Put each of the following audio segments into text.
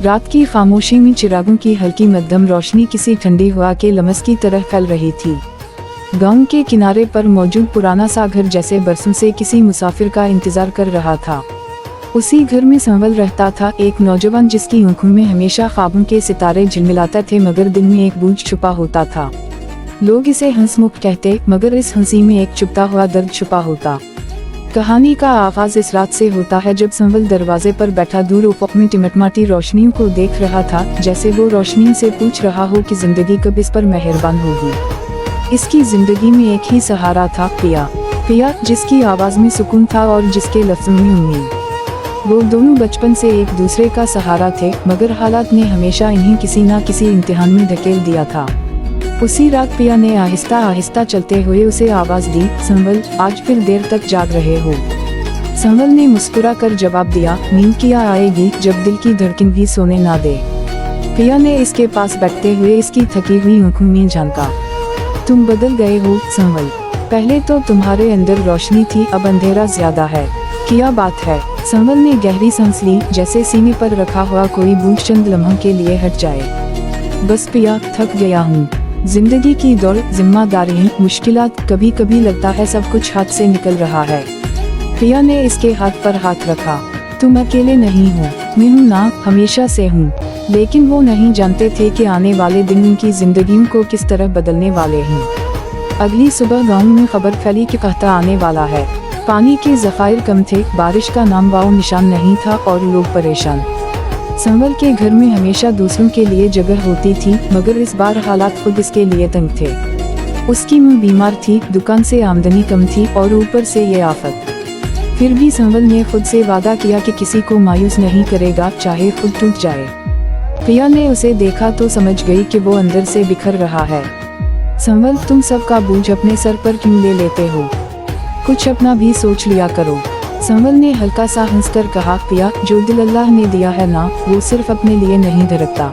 रात की खामोशी में चिरागों की हल्की मध्यम रोशनी किसी ठंडी हवा के लमस की तरह फैल रही थी। गांव के किनारे पर मौजूद पुराना सा घर जैसे बरसों से किसी मुसाफिर का इंतजार कर रहा था। उसी घर में संवल रहता था, एक नौजवान जिसकी आंखों में हमेशा ख्वाबों के सितारे झिलमिलाते थे, मगर दिल में एक बोझ छुपा होता था। लोग इसे हंसमुख कहते, मगर इस हंसी में एक चुभता हुआ दर्द छुपा होता। कहानी का आगाज इस रात से होता है जब संवल दरवाजे पर बैठा दूर उफ़क़ में टिमटमाती रोशनियों को देख रहा था, जैसे वो रोशनियों से पूछ रहा हो कि जिंदगी कब इस पर मेहरबान होगी। इसकी जिंदगी में एक ही सहारा था, पिया। पिया जिसकी आवाज़ में सुकून था और जिसके लफ्ज़ों में उम्मीद। वो दोनों बचपन से एक दूसरे का सहारा थे, मगर हालात ने हमेशा इन्हें किसी न किसी इम्तिहान में धकेल दिया था। उसी रात पिया ने आहिस्ता आहिस्ता चलते हुए उसे आवाज दी, संवल, आज फिर देर तक जाग रहे हो? संवल ने मुस्कुरा कर जवाब दिया, नींद क्या आएगी जब दिल की धड़कन भी सोने ना दे। पिया ने इसके पास बैठते हुए इसकी थकी हुई आंखों में झांका। तुम बदल गए हो संवल। पहले तो तुम्हारे अंदर रोशनी थी, अब अंधेरा ज्यादा है। क्या बात है? संवल ने गहरी सांस ली, जैसे सीने पर रखा हुआ कोई बोझ चंद लम्हों के लिए हट जाए। बस पिया, थक गया हूँ। जिंदगी की दौड़, जिम्मेदारियां, मुश्किलात, कभी कभी लगता है सब कुछ हाथ से निकल रहा है। पिया ने इसके हाथ पर हाथ रखा। तुम अकेले नहीं हो, मैं हूँ ना, हमेशा से हूँ। लेकिन वो नहीं जानते थे कि आने वाले दिन उनकी जिंदगियों को किस तरह बदलने वाले हैं। अगली सुबह गांव में खबर फैली कि कहता आने वाला है। पानी के ज़खायर कम थे, बारिश का नाम वाओ निशान नहीं था और लोग परेशान। संवल के घर में हमेशा दूसरों के लिए जगह होती थी, मगर इस बार हालात खुद इसके लिए तंग थे। उसकी मां बीमार थी, दुकान से आमदनी कम थी और ऊपर से ये आफत। फिर भी संवल ने खुद से वादा किया कि किसी को मायूस नहीं करेगा, चाहे खुद टूट जाए। पिया ने उसे देखा तो समझ गई कि वो अंदर से बिखर रहा है। संवल, तुम सबका बोझ अपने सर पर क्यों ले लेते हो? कुछ अपना भी सोच लिया करो। संवल ने हल्का सा हंसकर कहा, पिया, जो दिल अल्लाह ने दिया है ना, वो सिर्फ अपने लिए नहीं धड़कता।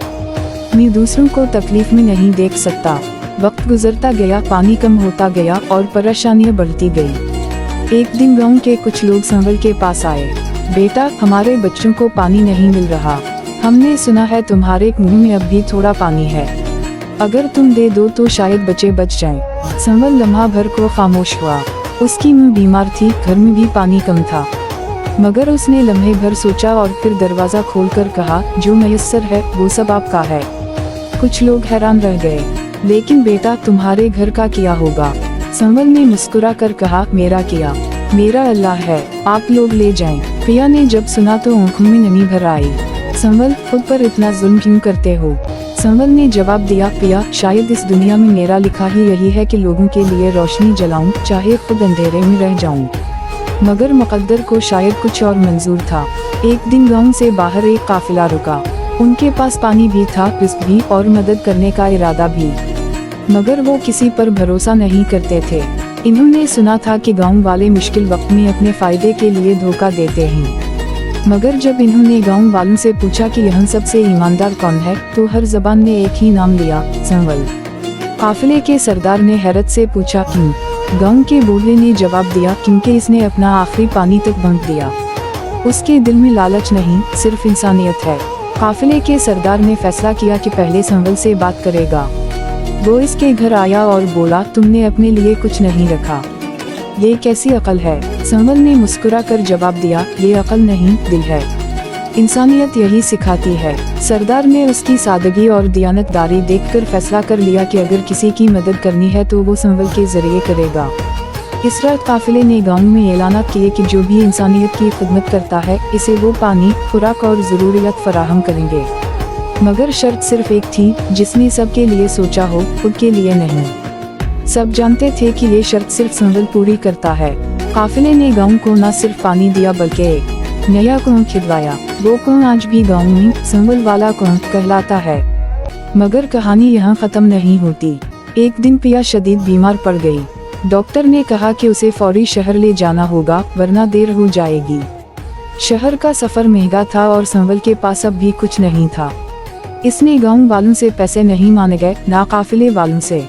मैं दूसरों को तकलीफ में नहीं देख सकता। वक्त गुजरता गया, पानी कम होता गया और परेशानियां बढ़ती गई। एक दिन गांव के कुछ लोग संवल के पास आए। बेटा, हमारे बच्चों को पानी नहीं मिल रहा। हमने सुना है तुम्हारे मुंह में अब भी थोड़ा पानी है। अगर तुम दे दो तो शायद बच्चे बच जाएं। संवल लम्हा भर को खामोश हुआ। उसकी मां बीमार थी, घर में भी पानी कम था। मगर उसने लम्हे भर सोचा और फिर दरवाजा खोलकर कहा, जो मयस्सर है वो सब आपका है। कुछ लोग हैरान रह गए। लेकिन बेटा, तुम्हारे घर का क्या होगा? संवल ने मुस्कुरा कर कहा, मेरा क्या, मेरा अल्लाह है, आप लोग ले जाएं। पिया ने जब सुना तो आंखों में नमी भर आई। संवल, खुद पर इतना जुल्म क्यों करते हो? संवल ने जवाब दिया, पिया, शायद इस दुनिया में मेरा लिखा ही यही है कि लोगों के लिए रोशनी जलाऊं, चाहे खुद अंधेरे में रह जाऊं। मगर मुकद्दर को शायद कुछ और मंजूर था। एक दिन गांव से बाहर एक काफिला रुका। उनके पास पानी भी था, रिस्क भी और मदद करने का इरादा भी। मगर वो किसी पर भरोसा नहीं करते थे। इन्होंने सुना था कि गाँव वाले मुश्किल वक्त में अपने फायदे के लिए धोखा देते हैं। मगर जब इन्होंने गांव वालों से पूछा कि यहाँ सबसे ईमानदार कौन है, तो हर जबान ने एक ही नाम लिया, संवल। काफिले के सरदार ने हैरत से पूछा, क्यों? गांव के बूढ़े ने जवाब दिया, क्योंकि इसने अपना आखिरी पानी तक बंद दिया। उसके दिल में लालच नहीं, सिर्फ इंसानियत है। काफिले के सरदार ने फैसला किया कि पहले संवल से बात करेगा। वो इसके घर आया और बोला, तुमने अपने लिए कुछ नहीं रखा। ये कैसी अकल है? संवल ने मुस्कुरा कर जवाब दिया, ये अकल नहीं, दिल है। इंसानियत यही सिखाती है। सरदार ने उसकी सादगी और दियानतदारी देखकर फैसला कर लिया कि अगर किसी की मदद करनी है तो वो संवल के जरिए करेगा। इस रात काफिले ने गांव में ऐलानात किए कि जो भी इंसानियत की खिदमत करता है, इसे वो पानी, खुराक और ज़रूरियत फराहम करेंगे। मगर शर्त सिर्फ एक थी, जिसने सबके लिए सोचा हो, खुद के लिए नहीं। सब जानते थे कि ये शर्त सिर्फ संवल पूरी करता है। काफिले ने गांव को न सिर्फ पानी दिया बल्कि एक नया कुआं खिदवाया। वो कुआं आज भी गांव में संवल वाला कुआं कहलाता है। मगर कहानी यहाँ खत्म नहीं होती। एक दिन पिया शदीद बीमार पड़ गई। डॉक्टर ने कहा कि उसे फौरी शहर ले जाना होगा, वरना देर हो जाएगी। शहर का सफर महंगा था और संवल के पास अब भी कुछ नहीं था। इसने गांव वालों से पैसे नहीं मांगे गए, ना काफिले वालों से।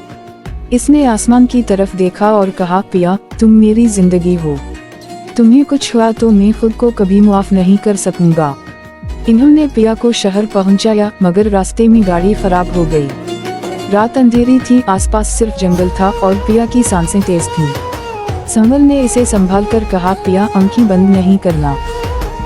इसने आसमान की तरफ देखा और कहा, पिया, तुम मेरी जिंदगी हो। तुम्हें कुछ हुआ तो मैं खुद को कभी माफ नहीं कर सकूंगा। इन्होंने पिया को शहर पहुंचाया, मगर रास्ते में गाड़ी खराब हो गई। रात अंधेरी थी, आसपास सिर्फ जंगल था और पिया की सांसें तेज थीं। संवल ने इसे संभाल कर कहा, पिया आंखें बंद नहीं करना,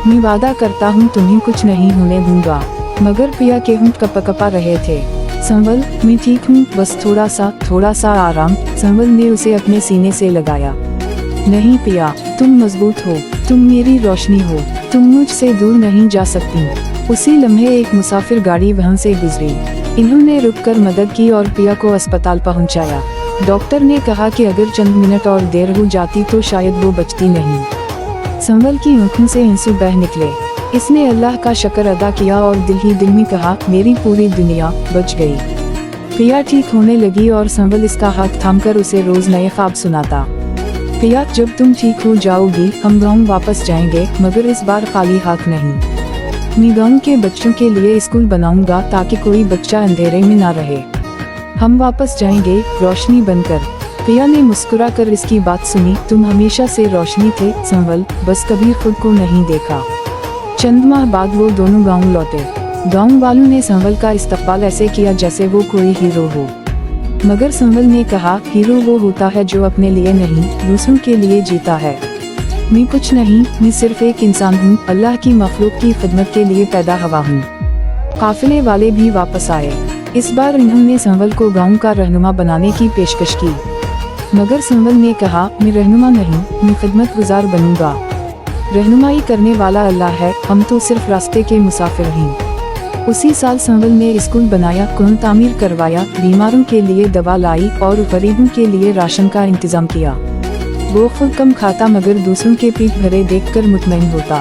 मैं वादा करता हूँ तुम्हें कुछ नहीं होने दूंगा। मगर पिया के होंठ कपकपा रहे थे। संवल, मैं ठीक हूँ, बस थोड़ा सा आराम। संवल ने उसे अपने सीने से लगाया। नहीं पिया, तुम मजबूत हो, तुम मेरी रोशनी हो, तुम मुझसे दूर नहीं जा सकती। उसी लम्हे एक मुसाफिर गाड़ी वहां से गुजरी। इन्होंने रुककर मदद की और पिया को अस्पताल पहुंचाया। डॉक्टर ने कहा कि अगर चंद मिनट और देर हो जाती तो शायद वो बचती नहीं। संवल की आंखों से आंसू बह निकले। इसने अल्लाह का शुक्र अदा किया और दिल ही दिल में कहा, मेरी पूरी दुनिया बच गई। पिया ठीक होने लगी और संवल इसका हाथ थामकर उसे रोज नए ख्वाब सुनाता। पिया, जब तुम ठीक हो जाओगी हम गाँव वापस जाएंगे, मगर इस बार खाली हाथ नहीं। मैं गाँव के बच्चों के लिए स्कूल बनाऊंगा ताकि कोई बच्चा अंधेरे में ना रहे। हम वापस जाएंगे रोशनी बनकर। पिया ने मुस्कुरा कर इसकी बात सुनी। तुम हमेशा से रोशनी थे संवल, बस कभी खुद को नहीं देखा। चंद माह बाद वो दोनों गांव लौटे। गांव वालों ने संवल का इस्तकबाल ऐसे किया जैसे वो कोई हीरो हो। मगर संवल ने कहा, हीरो वो होता है जो अपने लिए नहीं दूसरों के लिए जीता है। मैं कुछ नहीं, मैं सिर्फ एक इंसान हूँ, अल्लाह की मखलूक की खिदमत के लिए पैदा हुआ हूँ। काफिले वाले भी वापस आए। इस बार इन्होंने संवल को गांव का रहनुमा बनाने की पेशकश की। मगर संवल ने कहा, मैं रहनुमा नहीं, मैं खिदमत गुजार बनूंगा। रहनुमाई करने वाला अल्लाह है, हम तो सिर्फ रास्ते के मुसाफिर हैं। उसी साल संवल ने स्कूल बनाया, कुआं तामीर करवाया, बीमारों के लिए दवा लाई और गरीबों के लिए राशन का इंतजाम किया। वो खुद कम खाता मगर दूसरों के पेट भरे देखकर मुतमईन होता।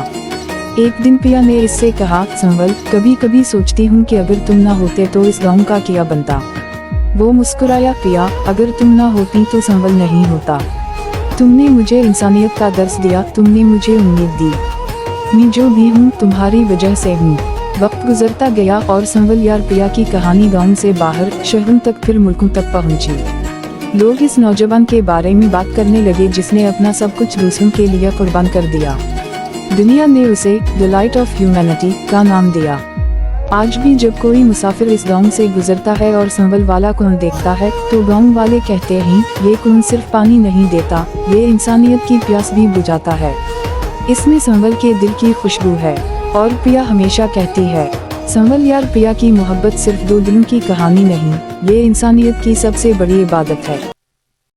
एक दिन पिया ने इससे कहा, संवल, कभी कभी सोचती हूँ कि अगर तुम ना होते तो इस गाँव का क्या बनता। वो मुस्कुराया, पिया, अगर तुम ना होती तो संवल नहीं होता। तुमने मुझे इंसानियत का दर्स दिया, तुमने मुझे उम्मीद दी। मैं जो भी हूँ तुम्हारी वजह से हूँ। वक्त गुजरता गया और संवल यार पिया की कहानी गाँव से बाहर शहरों तक फिर मुल्कों तक पहुँची। लोग इस नौजवान के बारे में बात करने लगे जिसने अपना सब कुछ दूसरों के लिए कुर्बान कर दिया। दुनिया ने उसे द लाइट ऑफ ह्यूमैनिटी का नाम दिया। आज भी जब कोई मुसाफिर इस गांव से गुजरता है और संवल वाला कुआं देखता है तो गांव वाले कहते हैं, ये कुआं सिर्फ पानी नहीं देता, ये इंसानियत की प्यास भी बुझाता है। इसमें संवल के दिल की खुशबू है। और पिया हमेशा कहती है, संवल यार, पिया की मोहब्बत सिर्फ दो दिलों की कहानी नहीं, ये इंसानियत की सबसे बड़ी इबादत है।